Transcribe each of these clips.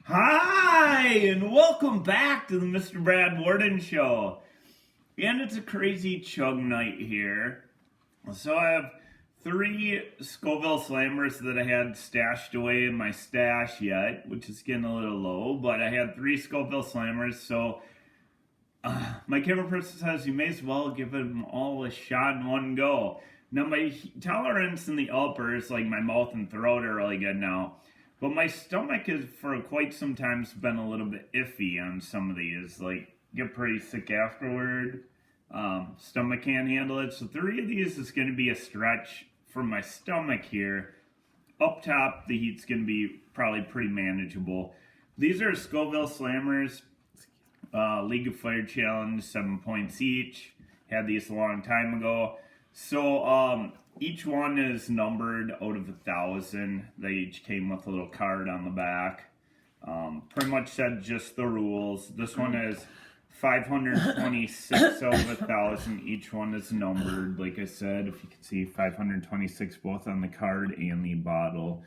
Hi, and welcome back to the Mr. Brad Worden Show. And it's a crazy Chug night here. So I have 3 Scoville Slammers that I had stashed away in my stash yet, which is getting a little low, but I had 3 Scoville Slammers, so my camera person says you may as well give them all a shot in one go. Now my tolerance in the uppers, like my mouth and throat, are really good now. But my stomach has, for quite some time, been a little bit iffy on some of these. Like, get pretty sick afterward. Stomach can't handle it. So 3 of these is going to be a stretch for my stomach here. Up top, the heat's going to be probably pretty manageable. These are Scoville Slammers. League of Fire Challenge, 7 points each. Had these a long time ago. So, each one is numbered out of 1,000. They each came with a little card on the back. Pretty much said just the rules. This one is 526 out of 1,000. Each one is numbered. Like I said, if you can see, 526 both on the card and the bottle.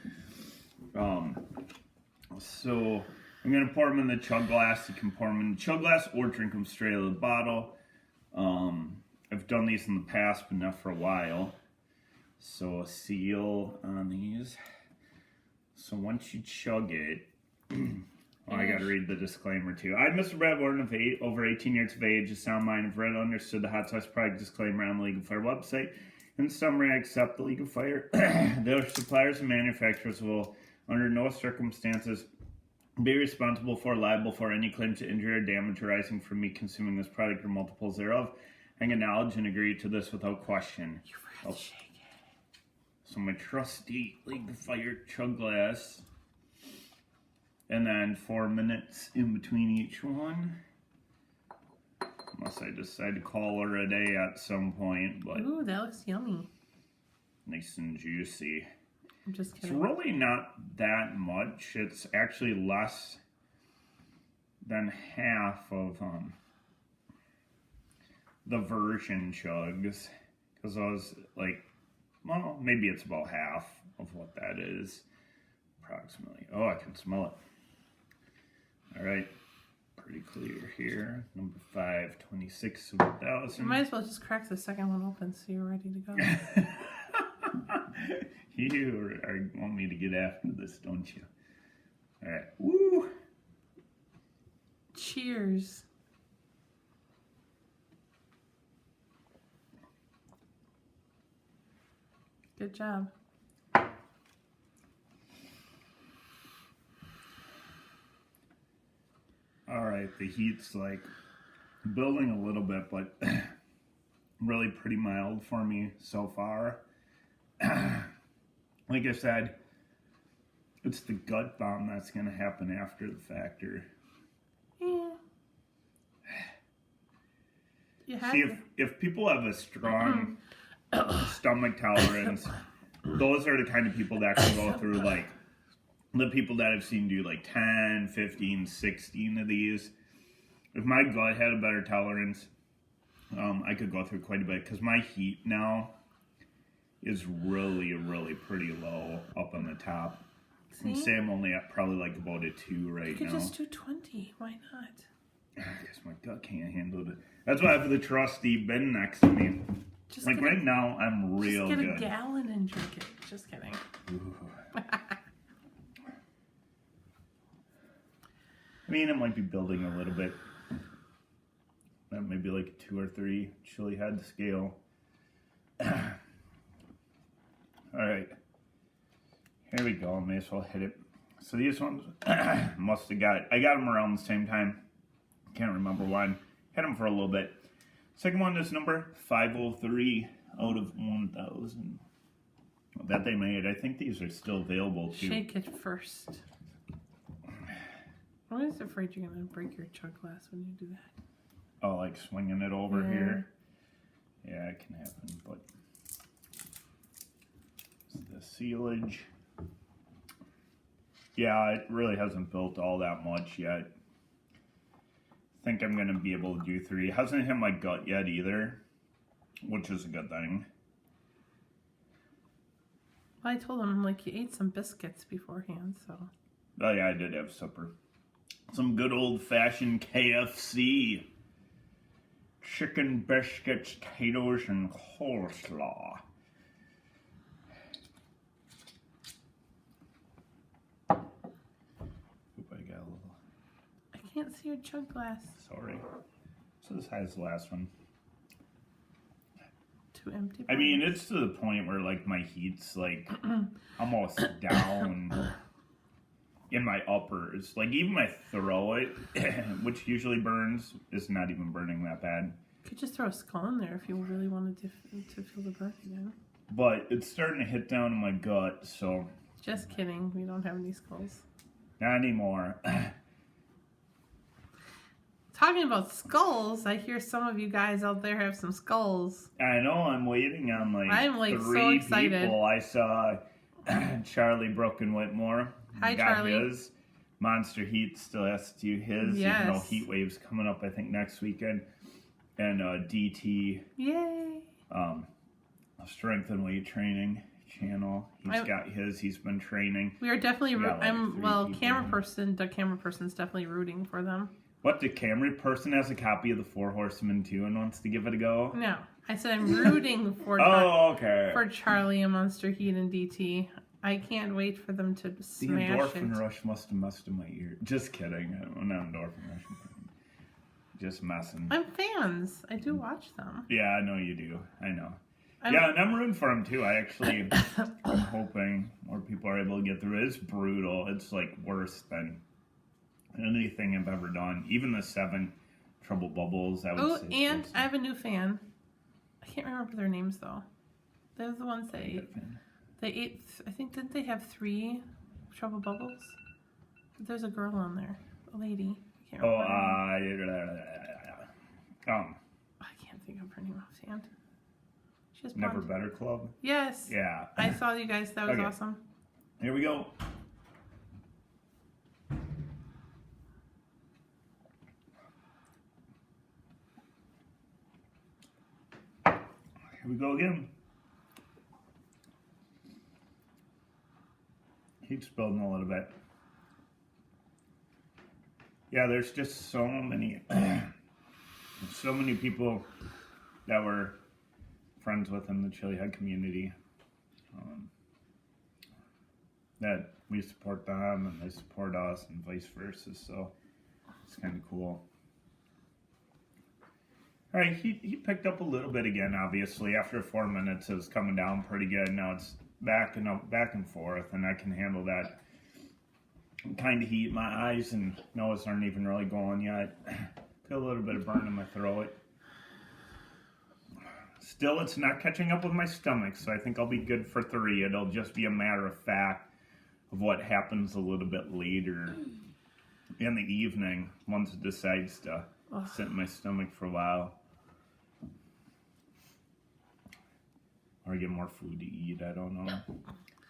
So I'm going to pour them in the chug glass. You can pour them in the chug glass or drink them straight out of the bottle. I've done these in the past, but not for a while. So a seal on these. So once you chug it, I gotta read the disclaimer too. I'm Mr. Brad Worden of over 18 years of age, a sound mind, have read and understood the hot sauce product disclaimer on the League of Fire website. In summary, I accept the League of Fire. Their suppliers and manufacturers will, under no circumstances, be responsible for or liable for any claim to injury or damage arising from me consuming this product or multiples thereof. I acknowledge and agree to this without question. You forgot to shake it. So my trusty League of Fire chug glass. And then 4 minutes in between each one. Unless I decide to call her a day at some point. But ooh, that looks yummy. Nice and juicy. I'm just kidding. It's really not that much. It's actually less than half of the version chugs, because I was like, well, maybe it's about half of what that is, approximately. Oh, I can smell it. All right, pretty clear here. Number 526 of 1,000. You might as well just crack the second one open so you're ready to go. You want me to get after this, don't you? All right, woo! Cheers. Good job. All right, the heat's like building a little bit, but really pretty mild for me so far. Like I said, it's the gut bomb that's going to happen after the factor. Yeah. See, if people have a strong stomach tolerance, those are the kind of people that can go through, like, the people that I've seen do like 10, 15, 16 of these. If my gut had a better tolerance, I could go through quite a bit, because my heat now is really, really pretty low up on the top. And say I'm only at probably like about a 2 right now. You could just do 20. Why not? I guess my gut can't handle it. That's why I have the trusty bin next to me. Just like right now, I'm real good. Just get a gallon and drink it. Just kidding. I mean, it might be building a little bit. That may be like a 2 or 3 chili head scale. Alright. Here we go. May as well hit it. So these ones must have I got them around the same time. Can't remember when. Had them for a little bit. Second one is number 503 out of 1,000 that they made. I think these are still available too. Shake it first. I'm always afraid you're going to break your chug glass when you do that. Oh, like swinging it over here? Yeah, it can happen, but the sealage. Yeah, it really hasn't built all that much yet. I think I'm going to be able to do 3. It hasn't hit my gut yet either, which is a good thing. Well, I told him, like, you ate some biscuits beforehand, so. Oh, yeah, I did have supper. Some good old-fashioned KFC. Chicken biscuits, potatoes, and coleslaw. Oop, I got a little... I can't see your chug glass. Sorry. It's as high as the last one. Too empty. I mean, it's to the point where, like, my heat's, like, almost down in my uppers. Like, even my throat, which usually burns, is not even burning that bad. You could just throw a skull in there if you really wanted to feel the burn again. But it's starting to hit down in my gut, so... Just kidding. We don't have any skulls. Not anymore. Talking about skulls, I hear some of you guys out there have some skulls. I know, I'm waiting on, like, I'm, like, so 3 excited. people. I saw Charlie Broken Whitmore. Hi, got Charlie. his. Monster Heat still has to do his. Yes. Even though Heat Wave's coming up, I think, next weekend. And DT, Yay! Strength and Weight Training channel. He's got his. He's been training. We are definitely. We got, like, 3 people. The camera person's definitely rooting for them. What, the camera person has a copy of the Four Horsemen too and wants to give it a go? No, I said I'm rooting for. Okay. For Charlie and Monster Heat and DT. I can't wait for them to The smash endorphin it. rush must have messed in my ear. Just kidding. I'm not endorphin rush. Just messing. I'm fans. I do watch them. Yeah, I know you do. I know. Yeah, and I'm rooting for him too. I actually am hoping more people are able to get through it. It's brutal. It's like worse than anything I've ever done. Even the 7 Trouble Bubbles, I would say. Oh, and I have a new fan. I can't remember their names though. They're the ones that ate. They ate. I think didn't they have 3 Trouble Bubbles? There's a girl on there, a lady. I can't remember. I can't think of her name offhand. She has Never blonde. Better Club. Yes. Yeah. I saw you guys. That was Okay. awesome. Here we go. Here we go again. Keeps building a little bit. Yeah, there's just so many people that were friends with in the Chili Head community. That we support them and they support us and vice versa, so it's kind of cool. All right, he picked up a little bit again, obviously. After 4 minutes, it was coming down pretty good. Now it's back and forth, and I can handle that kind of heat. My eyes and nose aren't even really going yet. Feel a little bit of burn in my throat. Still, it's not catching up with my stomach, so I think I'll be good for 3. It'll just be a matter of fact of what happens a little bit later in the evening once it decides to sit in my stomach for a while. Or get more food to eat, I don't know.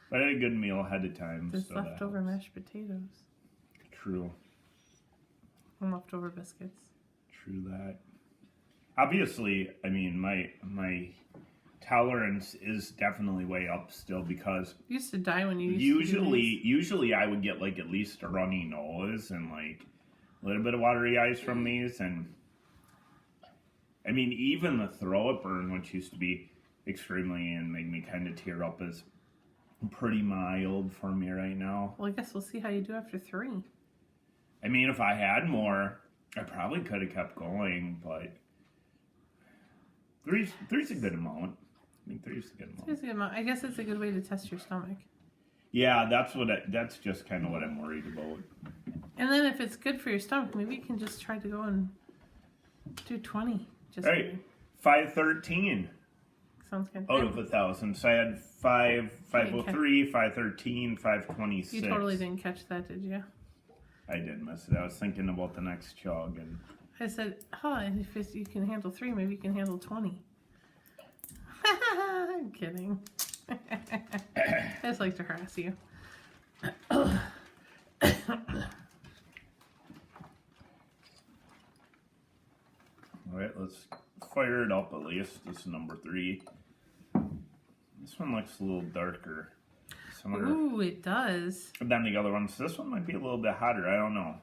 But I had a good meal ahead of time. There's so leftover mashed potatoes. True. And leftover biscuits. True that. Obviously, I mean, my tolerance is definitely way up still because You used to die when you used to do these. usually I would get like at least a runny nose and like a little bit of watery eyes from these, and I mean even the throat burn, which used to be extremely and make me kind of tear up, is pretty mild for me right now. Well, I guess we'll see how you do after 3. I mean, if I had more, I probably could have kept going, but three's a good amount. I mean, 3's a good amount. Here's a good amount. I guess it's a good way to test your stomach. Yeah, that's just kind of what I'm worried about. And then if it's good for your stomach, maybe you can just try to go and do 20. Just All right, 513 sounds good. out of 1,000. So I had 503, 513, 526. You totally didn't catch that, did you? I did miss it. I was thinking about the next chug, and I said, and if you can handle 3, maybe you can handle 20. I'm kidding. I just like to harass you. all right, let's fire it up at least. This is number 3. This one looks a little darker. Ooh, it does. Than the other ones. This one might be a little bit hotter. I don't know.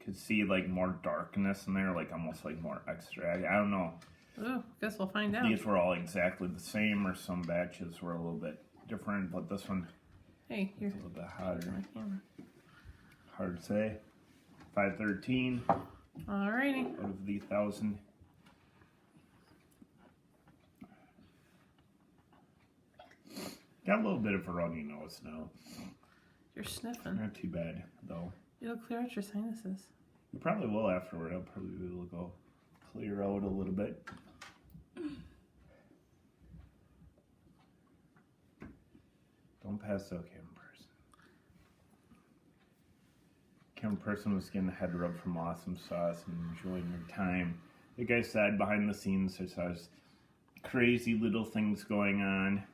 could see like more darkness in there, like almost like more extra. I don't know. Ooh, guess we'll find out. These were all exactly the same, or some batches were a little bit different, but this one Hey, is here. a little bit hotter. My camera. Hard to say. 513 Alrighty. out of the 1,000. Got a little bit of a runny nose now. You're sniffing. Not too bad, though. It'll clear out your sinuses. You probably will afterward. I'll probably be able to go clear out a little bit. Don't pass out, camera person. Camera person was getting a head rub from Awesome Sauce and enjoying her time. Like I said, behind the scenes, there's crazy little things going on.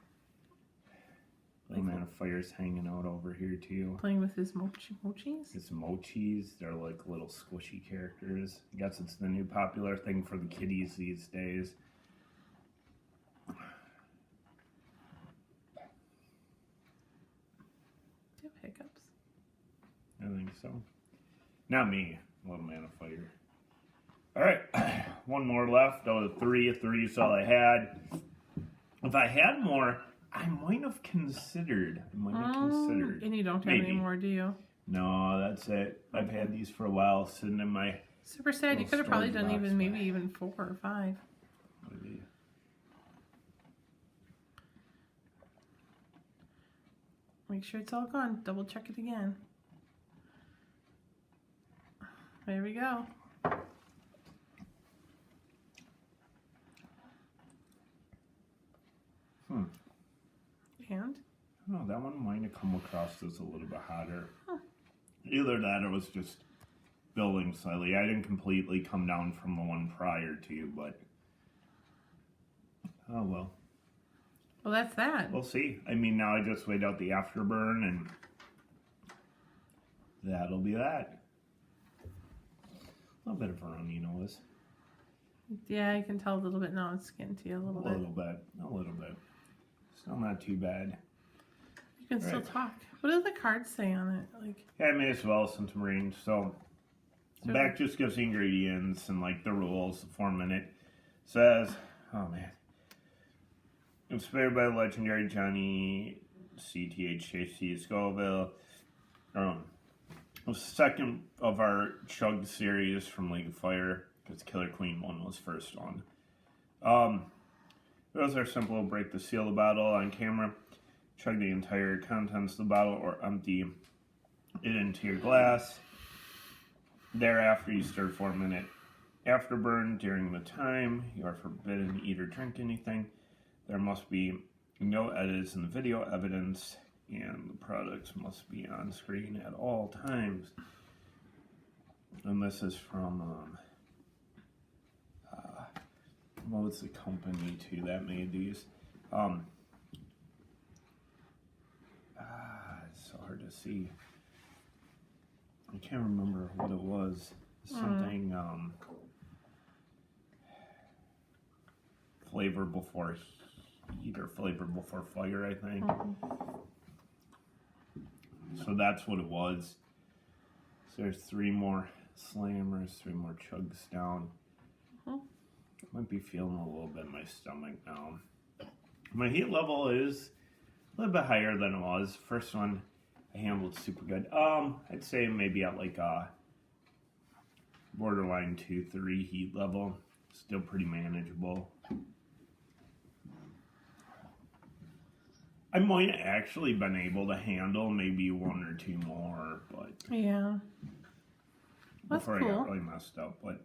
Little Man of Fire's hanging out over here too. Playing with his mochis? His mochis, they're like little squishy characters. I guess it's the new popular thing for the kiddies these days. Do you have hiccups? I think so. Not me, Little Man of Fire. Alright, one more left out of three. Three's all I had. If I had more, I might have considered. And you don't have any more, do you? No, that's it. I've had these for a while, sitting in my... Super sad. You could have probably done storage box, maybe even 4 or 5. Maybe. Make sure it's all gone. Double check it again. There we go. And? Oh, that one might have come across as a little bit hotter. Either that or it was just building slightly. I didn't completely come down from the one prior to, but... Oh, well. Well, that's that. We'll see. I mean, now I just wait out the afterburn, and that'll be that. A little bit of a runny nose. Yeah, I can tell a little bit now. It's getting to you a little bit. A little bit. Still not too bad. You can still talk. What do the cards say on it? Like, yeah, I may as well since I'm reading. So, the back just gives the ingredients and like the rules. The 4-minute says, oh man, inspired by legendary Johnny CTHJC Scoville. The second of our Chug series from League of Fire, because Killer Queen 1 was first one. Those are simple. Break the seal of the bottle on camera. Chug the entire contents of the bottle or empty it into your glass. Thereafter, you stir 4-minute afterburn. During the time, you are forbidden to eat or drink anything. There must be no edits in the video evidence, and the products must be on screen at all times. And this is from, what was the company too that made these? It's so hard to see. I can't remember what it was. Something, flavor before heat or flavor before fire, I think. So that's what it was. So there's 3 more Slammers, 3 more Chugs down. Might be feeling a little bit in my stomach now. My heat level is a little bit higher than it was. First one I handled super good. I'd say maybe at like a borderline 2-3 heat level. Still pretty manageable. I might have actually been able to handle maybe 1 or 2 more, but yeah, that's before cool. I got really messed up. But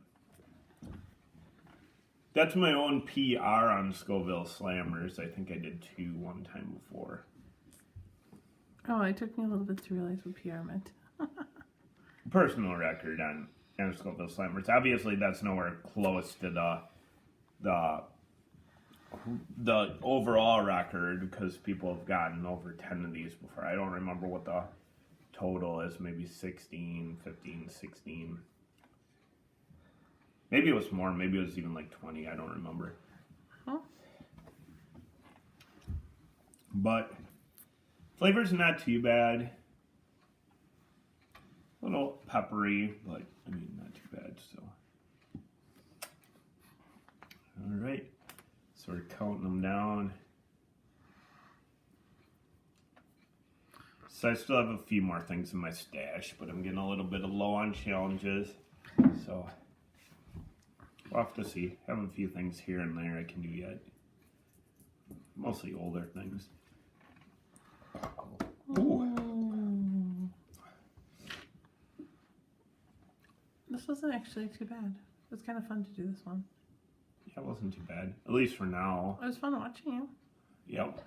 that's my own PR on Scoville Slammers. I think I did 2 one time before. Oh, it took me a little bit to realize what PR meant. Personal record on Scoville Slammers. Obviously, that's nowhere close to the overall record, because people have gotten over 10 of these before. I don't remember what the total is. Maybe 16, 15, 16. Maybe it was more. Maybe it was even like 20. I don't remember. But flavor's not too bad. A little peppery, but I mean, right. So we're counting them down. So I still have a few more things in my stash, but I'm getting a little bit low on challenges. So we'll have to see. I have a few things here and there I can do yet. Mostly older things. Ooh. This wasn't actually too bad. It was kind of fun to do this one. Yeah, it wasn't too bad. At least for now. It was fun watching you. Yep.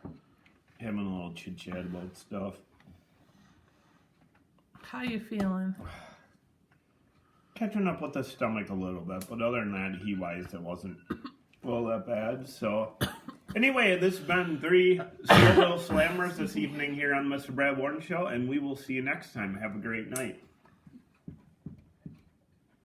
Having a little chit chat about stuff. How you feeling? Catching up with the stomach a little bit, but other than that, heat-wise, it wasn't well that bad. So, anyway, this has been 3 Scoville Slammers this evening here on the Mr. Brad Worden Show, and we will see you next time. Have a great night.